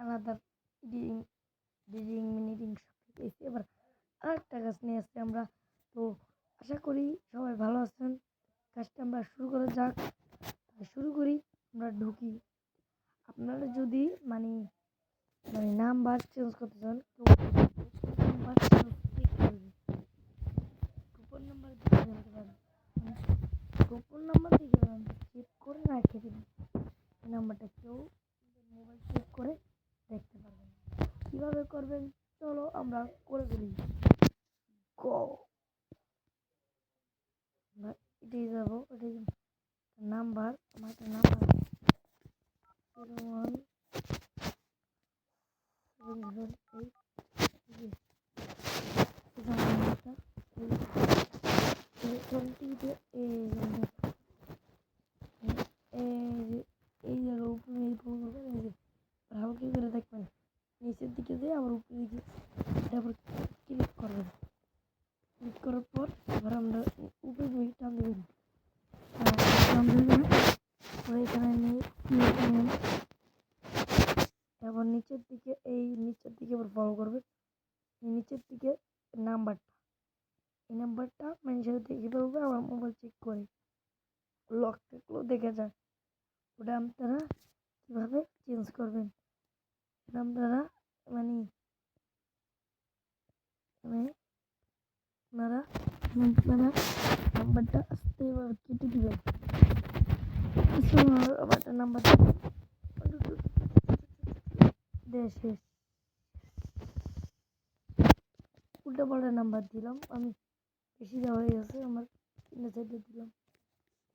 Another editing editing মিনিটিং সব পেয়েছি। এবার আরেকটা গাছ নিয়ে আসছি আমরা। তো আশা করি সবাই ভালো আছেন। কাজটা আমরা শুরু করা যাক। শুরু করি, আমরা ঢুকি। আপনারা যদি মানে মানে নাম্বার চেঞ্জ করতে চান, তো নাম্বার চেঞ্জ করবে, গোপন নাম্বার দিয়ে ফেলতে পারেন। গোপন নাম্বার দিয়ে সেভ করে রেখে দেবেন। এই নাম্বারটা কেউ মোবাইল সেভ করে দেখতে পারবেন। কীভাবে করবেন চলো আমরা করে ফেলি। গো, আমরা এটাই যাবো। এটাই নাম্বার, আমার একটা নাম্বার 01778 এই জায়গার উপরে এই ফোন করবেন। এই যে হালকা করে দেখবেন নিচের দিকে দিয়ে আবার উপরে দিকে আবার ক্লিক করবেন। ক্লিক করার পর এবার আমরা উপরে দিকে টান দেবেন। এখানে নিয়ে এবার নিচের দিকে আবার ফলো করবেন। এই নিচের দিকে নাম্বারটা, এই নাম্বারটা মানুষের দেখে ফেলবে। আবার মোবাইল চেক করে লক থাকলেও দেখে যায়। ওটা আপনারা কীভাবে চেঞ্জ করবেন সেটা আপনারা মানে আপনারা নাম্বারটা আসতে এবার কেটে দিবেন। আবার একটা নাম্বার শেষ, উল্টা পাল্টা নাম্বার দিলাম আমি, বেশি দেওয়া হয়ে গেছে আমার, 3 দিলাম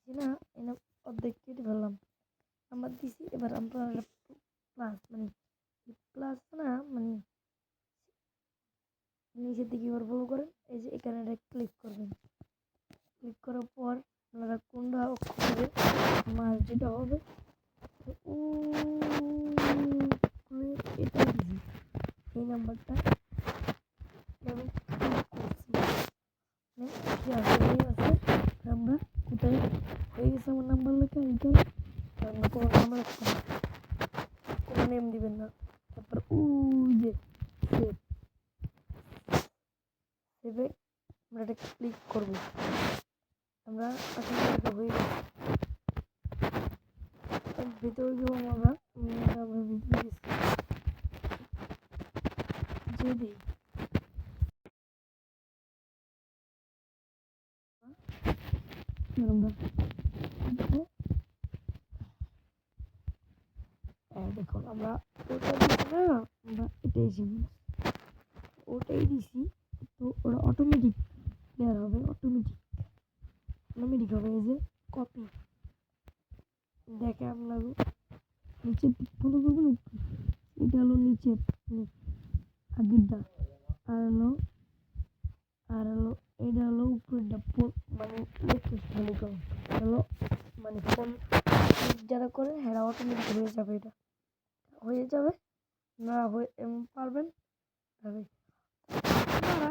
না, এনে অর্ধেক কেটে ফেললাম। নাম্বার দিছি। এবার আপনারা প্লাস প্লাস না নিচের দিকে এবার ফলো করেন। এই যে এখানে ক্লিক করবেন। ক্লিক করার পর আপনারা কোনটা অক্ষরে মাস যেটা হবে এটা দিছি, এই নাম্বারটা আমরা কোথায় হয়ে গেছে আমার নাম্বার লেখা। এইটাই আমরা কোনো নাম্বার কোনো নেম দিবেন না। তারপর যে সেভ, সেভে আমরা এটা ক্লিক করবো। আমরা আসলে হয়ে গেছে ভিতরে যাবো। আমরা ভিতরে গেছি যদি দেখুন আমরা ওটা দিচ্ছি না, আমরা এটাই শিখি, ওটাই দিছি। তো ওরা অটোমেটিক প্লেয়ার হবে, অটোমেটিক হবে। এই যে কপি দেখে আপনার নিচের ফলো করবেন। এটা হলো নিচের আগেরটা, আর হলো এটা হলো উপরেরটা। মানে হলো ফোন যারা করে হ্যাঁ অটোমেটিক হয়ে যাবে। এটা হয়ে যাবে না হয়ে পারবেন তবে আপনারা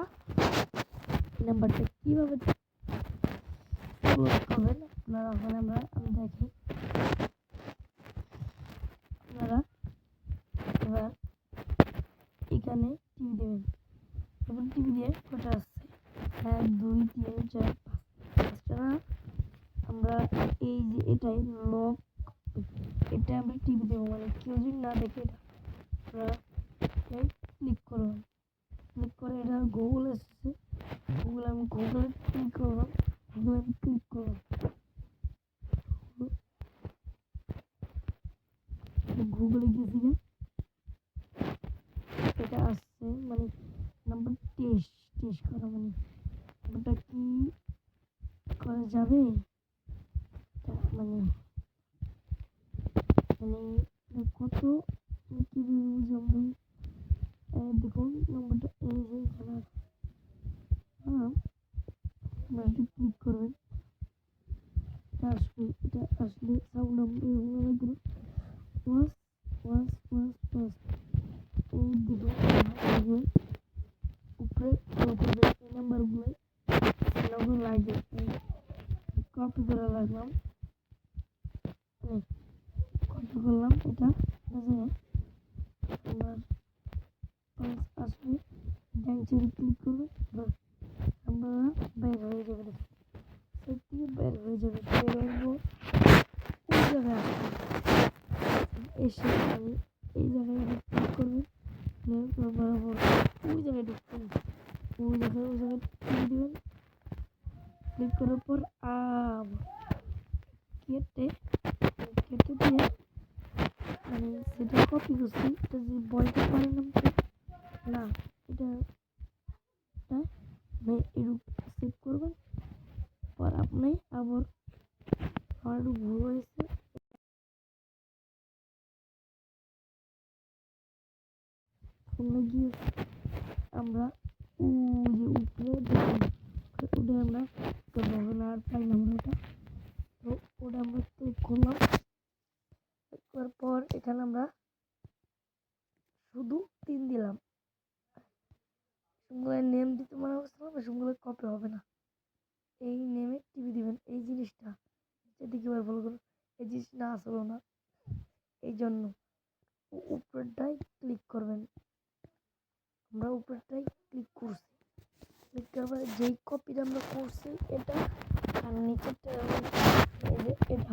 নাম্বারটা কীভাবে ক্লোজ করবেন আপনারা ওখানে আমি দেখি। আপনারা এবার এখানে টিভি দেবেন। এবার টিভি দিয়ে কটা আসছে 1 2 3 4 5 না, আমরা এই যে এটাই লক, এটা আমরা টিভি দেবো। কেউ যদি না দেখে এটা আপনারা ক্লিক করবেন। ক্লিক করে এটা গুগল এসেছে, আমি গুগলে ক্লিক করলাম। ক্লিক করলাম, গুগলে গেছি, এটা আসছে নাম্বার টেস্ট করা। নাম্বারটা কি করা যাবে কত কি বুঝলাম। দেখুন নাম্বারটা এই যে এখানে ক্লিক করবেন। এটা আসলে সাউন্ড এই দিকে উপরে এই নাম্বারগুলো লাগে কপি করে রাখলাম। কপি করলাম এটা নিচে ক্লিক করবেন, বাস আমরা বের হয়ে যাবে, সেট থেকে বের হয়ে যাবে। বের হওয়ার পর ওই জায়গায় আসবেন, এসে আমি এই জায়গায় ক্লিক করবেন, বরাবর ওই জায়গায় ঢুকবেন, ওই জায়গায় ক্লিক দিবেন। ক্লিক করার পর কেটে কেটে দিয়ে মানে সেটা কপি করছি, এটা যে বলতে পারেন না, এটা এরকম সেভ করবেন। পর আপনি আবার আমার একটু ভুল হয়েছে, গিয়ে আমরা যে উপরে দেখুন, ওটা আমরা করবো আর পাইলাম ওটা, তো ওটা আমরা ক্লিক করলাম। করার পর এখানে আমরা শুধু 3 দিলাম, সুমগুলোর নেম দিতে মনে করছিলাম, সুমগুলো কপি হবে না। এই নেমে টিভি দিবেন, এই জিনিসটা এদিকে ফলো করুন, এই জিনিসটা আসলো না, এই জন্য উপরেরটাই ক্লিক করবেন। আমরা উপরেরটাই ক্লিক করছি, ক্লিক করার পরে যেই কপিটা আমরা করছি এটা, আর নিচেরটা এই যে এটা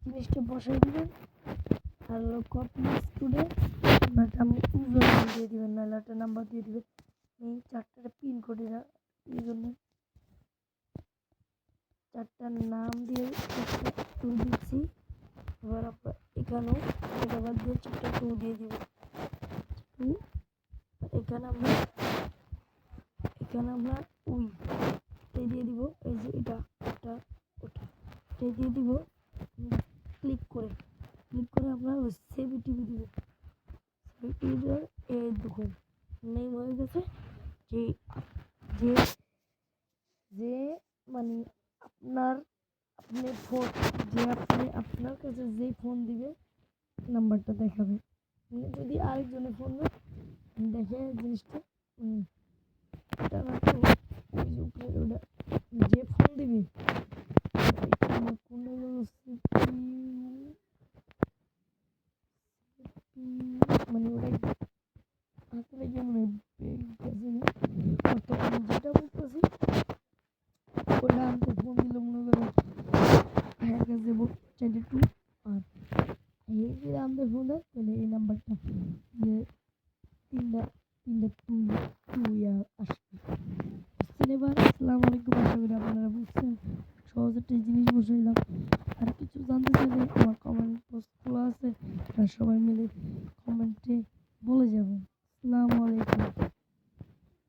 জিনিসটা বসাই দিবেন। আর কপি স্টুডেন্ট আপনি ইউজার নেম দিয়ে দিবেন, নাহলে একটা নাম্বার দিয়ে দিবেন। এই 4টা পিন কোডে এই জন্য 4টার নাম দিয়ে টু দিচ্ছি। এবার আপনার এখানেও এটা বাদ দিয়ে 4টা টু দিয়ে দিবেন। টু এখানে আমরা ওইটাই দিয়ে দিব, এই যে এটা ওটা এটাই দিয়ে দিব। ক্লিক করে আমরা ওই সেভ টিভি দিব। ইউজার এই দেখুন নেম হয়ে গেছে। যে যে যে মানে আপনি ফোন, যে আপনার কাছে যে ফোন দিবে নাম্বারটা দেখাবে। যদি আরেকজনের ফোন দেখে জিনিসটা এটা না, তো ওই যে উপরে ওটা যে ফোন দিবে কোন মানে ওটাই আসলে কেমন যেটা বলতেছি ওটা আনতে ফোন দিলে মনে করে হ্যাঁ কাছে দেবো 42 আর এই যদি আমাদের ফোন দেয় তাহলে এই নাম্বারটা যে তিনটা টু আসবে। এবার আসসালামু আলাইকুম, আশা করি আপনারা বুঝছেন। সহজ একটা জিনিস বসাইলাম। আর কিছু জানতে চাইলে আমার কমেন্ট বক্স খোলা আছে, আর সবাই মিলে কমেন্টে বলে যাবেন। আসসালামু আলাইকুম,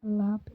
আল্লাহ হাফেজ।